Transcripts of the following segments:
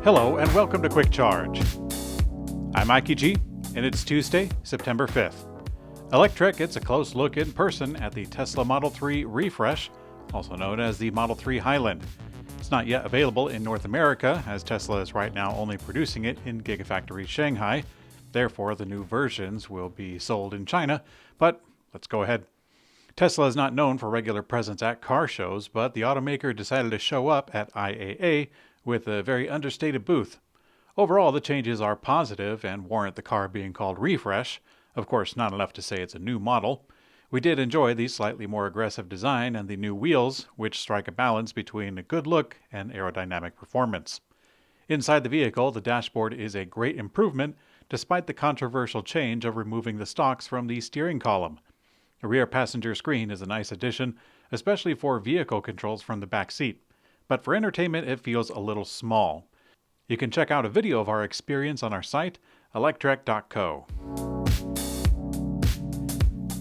Hello and welcome to Quick Charge. I'm Mikey G, and it's Tuesday, September 5th. Electrek gets a close look in person at the Tesla Model 3 refresh, also known as the Model 3 Highland. It's not yet available in North America, as Tesla is right now only producing it in Gigafactory Shanghai. Therefore, the new versions will be sold in China, but let's go ahead. Tesla is not known for regular presence at car shows, but the automaker decided to show up at IAA with a very understated booth. Overall, the changes are positive and warrant the car being called refresh. Of course, not enough to say it's a new model. We did enjoy the slightly more aggressive design and the new wheels, which strike a balance between a good look and aerodynamic performance. Inside the vehicle, the dashboard is a great improvement, despite the controversial change of removing the stalks from the steering column. The rear passenger screen is a nice addition, especially for vehicle controls from the back seat. But for entertainment, it feels a little small. You can check out a video of our experience on our site, electrek.co.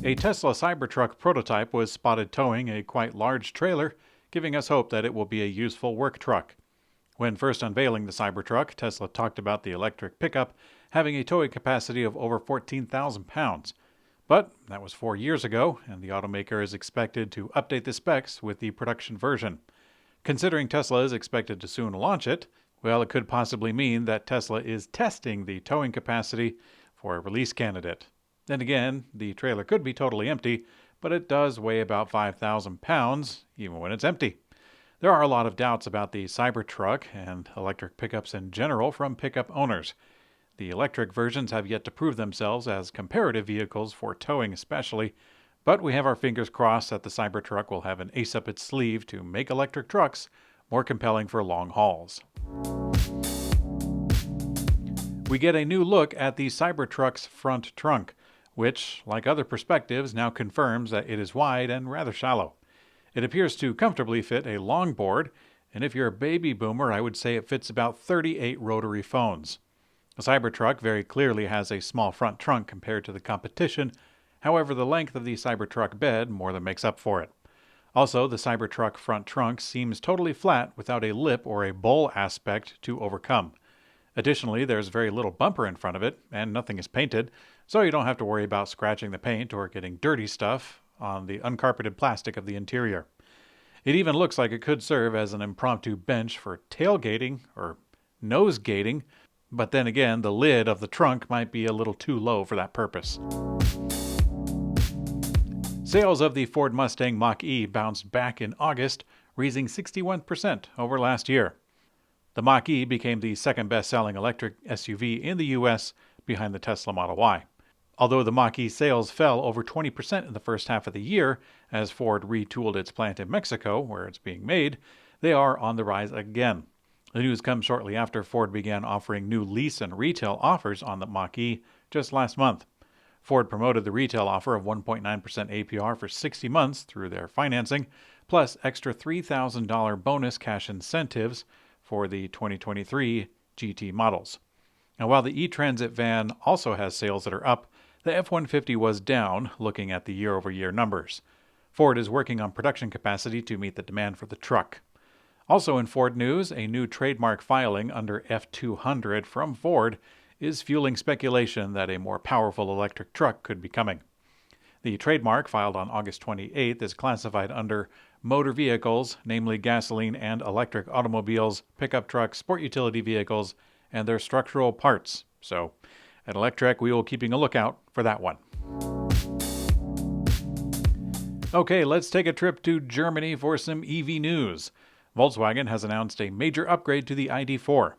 A Tesla Cybertruck prototype was spotted towing a quite large trailer, giving us hope that it will be a useful work truck. When first unveiling the Cybertruck, Tesla talked about the electric pickup having a towing capacity of over 14,000 pounds. But that was 4 years ago, and the automaker is expected to update the specs with the production version. Considering Tesla is expected to soon launch it, well, it could possibly mean that Tesla is testing the towing capacity for a release candidate. Then again, the trailer could be totally empty, but it does weigh about 5,000 pounds, even when it's empty. There are a lot of doubts about the Cybertruck and electric pickups in general from pickup owners. The electric versions have yet to prove themselves as comparative vehicles for towing especially, but we have our fingers crossed that the Cybertruck will have an ace up its sleeve to make electric trucks more compelling for long hauls. We get a new look at the Cybertruck's front trunk, which, like other perspectives, now confirms that it is wide and rather shallow. It appears to comfortably fit a longboard, and if you're a baby boomer, I would say it fits about 38 rotary phones. The Cybertruck very clearly has a small front trunk compared to the competition. However, the length of the Cybertruck bed more than makes up for it. Also, the Cybertruck front trunk seems totally flat without a lip or a bowl aspect to overcome. Additionally, there's very little bumper in front of it, and nothing is painted, so you don't have to worry about scratching the paint or getting dirty stuff on the uncarpeted plastic of the interior. It even looks like it could serve as an impromptu bench for tailgating or nose gating, but then again, the lid of the trunk might be a little too low for that purpose. Sales of the Ford Mustang Mach-E bounced back in August, raising 61% over last year. The Mach-E became the second best-selling electric SUV in the U.S. behind the Tesla Model Y. Although the Mach-E sales fell over 20% in the first half of the year as Ford retooled its plant in Mexico, where it's being made, they are on the rise again. The news comes shortly after Ford began offering new lease and retail offers on the Mach-E just last month. Ford promoted the retail offer of 1.9% APR for 60 months through their financing, plus extra $3,000 bonus cash incentives for the 2023 GT models. Now, while the E-Transit van also has sales that are up, the F-150 was down, looking at the year-over-year numbers. Ford is working on production capacity to meet the demand for the truck. Also in Ford news, a new trademark filing under F200 from Ford is fueling speculation that a more powerful electric truck could be coming. The trademark, filed on August 28th, is classified under motor vehicles, namely gasoline and electric automobiles, pickup trucks, sport utility vehicles, and their structural parts. So, at Electrek, we will be keeping a lookout for that one. Okay, let's take a trip to Germany for some EV news. Volkswagen has announced a major upgrade to the ID4.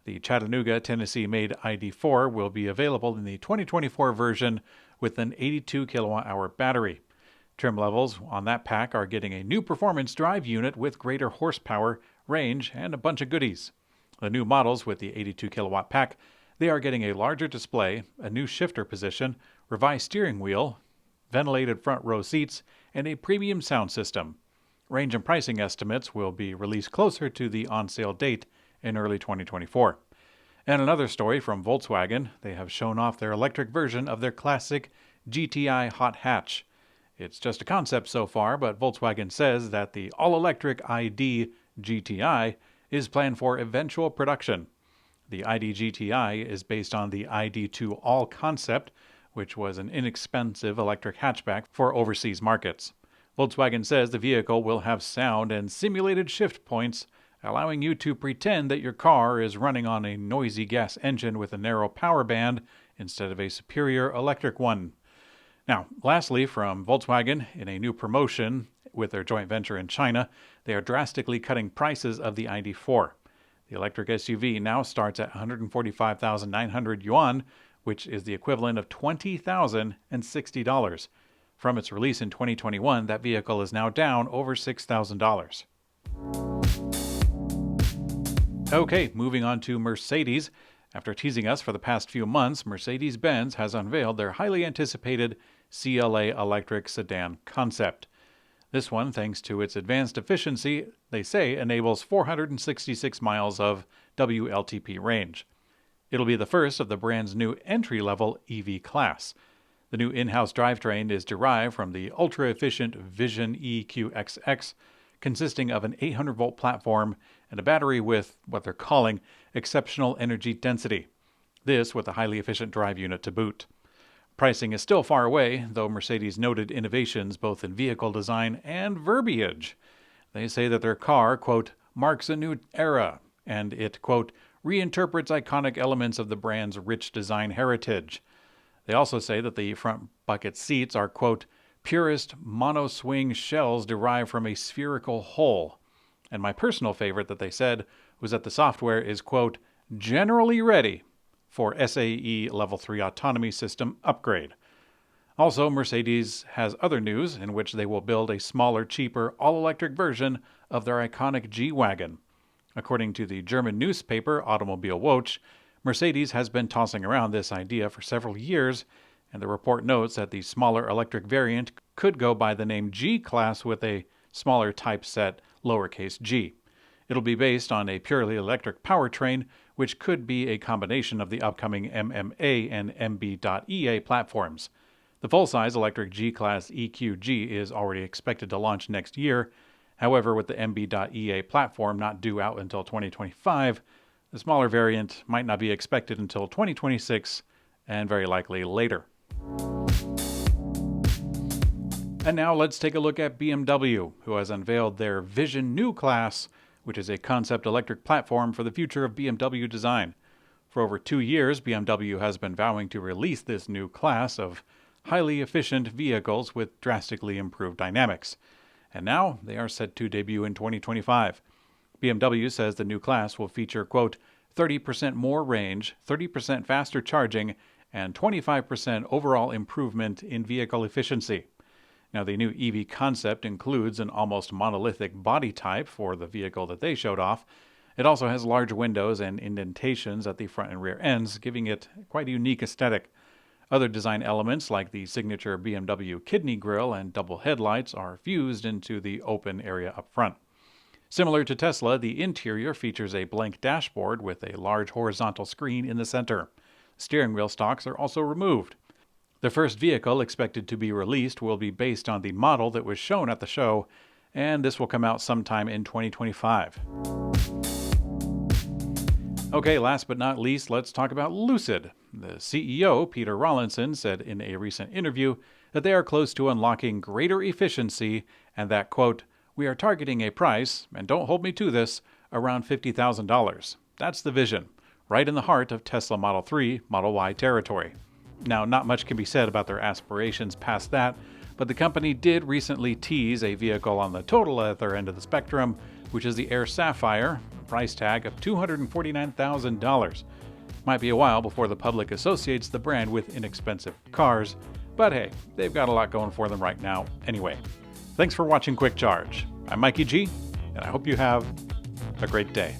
The Chattanooga, Tennessee-made ID4 will be available in the 2024 version with an 82 kilowatt-hour battery. Trim levels on that pack are getting a new performance drive unit with greater horsepower, range, and a bunch of goodies. The new models with the 82 kilowatt pack, they are getting a larger display, a new shifter position, revised steering wheel, ventilated front row seats, and a premium sound system. Range and pricing estimates will be released closer to the on-sale date in early 2024. And another story from Volkswagen, they have shown off their electric version of their classic GTI hot hatch. It's just a concept so far, but Volkswagen says that the all-electric ID GTI is planned for eventual production. The ID GTI is based on the ID2 All concept, which was an inexpensive electric hatchback for overseas markets. Volkswagen says the vehicle will have sound and simulated shift points, allowing you to pretend that your car is running on a noisy gas engine with a narrow power band instead of a superior electric one. Now, lastly, from Volkswagen, in a new promotion with their joint venture in China, they are drastically cutting prices of the ID4. The electric SUV now starts at 145,900 yuan, which is the equivalent of $20,060. From its release in 2021, that vehicle is now down over $6,000. Okay, moving on to Mercedes. After teasing us for the past few months, Mercedes-Benz has unveiled their highly anticipated CLA electric sedan concept. This one, thanks to its advanced efficiency, they say enables 466 miles of WLTP range. It'll be the first of the brand's new entry-level EV class. The new in-house drivetrain is derived from the ultra-efficient Vision EQXX, consisting of an 800-volt platform and a battery with what they're calling exceptional energy density. This with a highly efficient drive unit to boot. Pricing is still far away, though Mercedes noted innovations both in vehicle design and verbiage. They say that their car, quote, marks a new era, and it, quote, reinterprets iconic elements of the brand's rich design heritage. They also say that the front bucket seats are, quote, purest mono-swing shells derived from a spherical hole. And my personal favorite that they said was that the software is, quote, generally ready for SAE Level 3 autonomy system upgrade. Also, Mercedes has other news in which they will build a smaller, cheaper, all-electric version of their iconic G-Wagon. According to the German newspaper Automobile Watch, Mercedes has been tossing around this idea for several years, and the report notes that the smaller electric variant could go by the name G-Class with a smaller typeset lowercase g. It'll be based on a purely electric powertrain, which could be a combination of the upcoming MMA and MB.EA platforms. The full-size electric G-Class EQG is already expected to launch next year. However, with the MB.EA platform not due out until 2025, the smaller variant might not be expected until 2026 and very likely later. And now let's take a look at BMW, who has unveiled their Vision New class, which is a concept electric platform for the future of BMW design. For over 2 years, BMW has been vowing to release this new class of highly efficient vehicles with drastically improved dynamics. And now they are set to debut in 2025. BMW says the new class will feature, quote, 30% more range, 30% faster charging, and 25% overall improvement in vehicle efficiency. Now, the new EV concept includes an almost monolithic body type for the vehicle that they showed off. It also has large windows and indentations at the front and rear ends, giving it quite a unique aesthetic. Other design elements like the signature BMW kidney grille and double headlights are fused into the open area up front. Similar to Tesla, the interior features a blank dashboard with a large horizontal screen in the center. Steering wheel stalks are also removed. The first vehicle expected to be released will be based on the model that was shown at the show, and this will come out sometime in 2025. Okay, last but not least, let's talk about Lucid. The CEO, Peter Rawlinson, said in a recent interview that they are close to unlocking greater efficiency and that, quote, we are targeting a price, and don't hold me to this, around $50,000. That's the vision, right in the heart of Tesla Model 3, Model Y territory. Now, not much can be said about their aspirations past that, but the company did recently tease a vehicle on the total other end of the spectrum, which is the Air Sapphire, a price tag of $249,000. Might be a while before the public associates the brand with inexpensive cars, but hey, they've got a lot going for them right now anyway. Thanks for watching Quick Charge. I'm Mikey G, and I hope you have a great day.